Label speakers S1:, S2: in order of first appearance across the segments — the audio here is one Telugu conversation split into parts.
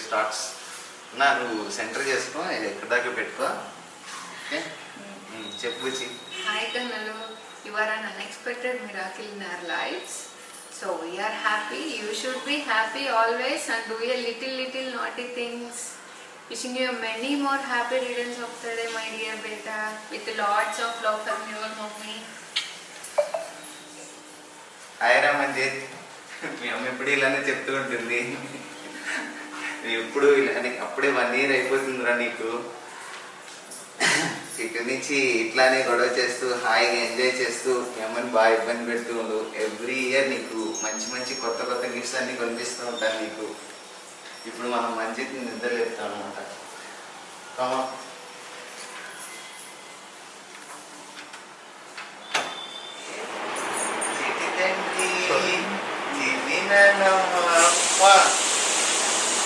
S1: స్టార్ట్స్. నువ్వు సెంటర్ చేసుకో, ఎక్కడ దాకా పెట్టుకో. ఓకే, చెప్పు బుజ్జి.
S2: Hi Kanalu, you are an unexpected miracle in our lives. So we are happy. You should be happy always and do a little naughty things. Wishing you many more happy returns of the day, my dear beta, with lots of love from your mommy.
S1: Hi రా మంజిత్. మీ అమ్మ ఎప్పుడు ఇలానే చెప్తూ ఉంటుంది. ఎప్పుడు ఇలానే, అప్పుడే 1 year అయిపోతుందిరా నీకు. ఇక్కడి నుంచి ఇట్లానే గొడవ చేస్తూ హాయిగా ఎంజాయ్ చేస్తూ ఏమని బాగా ఇబ్బంది పెడుతూ ఉండు. ఎవ్రీ ఇయర్ నీకు మంచి కొత్త గిఫ్ట్స్ అన్ని కొనిపిస్తూ ఉంటాను నీకు. ఇప్పుడు మనం మంచిది నిద్ర లేపుతాం అనమాట.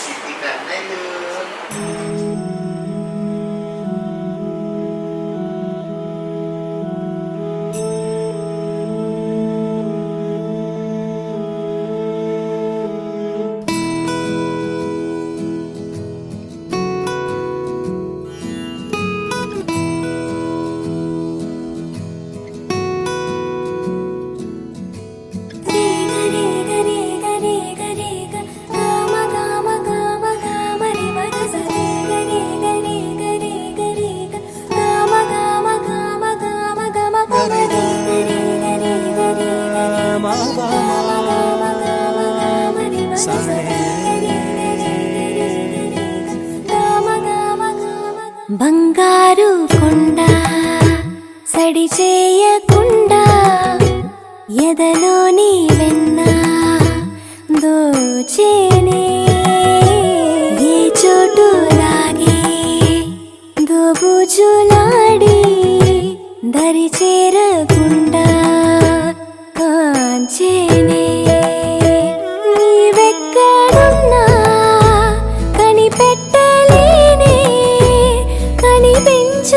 S1: చిట్టి కన్నయ్యలు.
S3: బంగారు కొండ సడి చేయకుండా ఎదలోని వెన్న దోచేనే, ఏ చోటు లాగే దోబుజులాడి దరి చేరకుండా కాంచేనే. నీవెక్కడున్నా కనిపెట్టలేనే, కనిపించ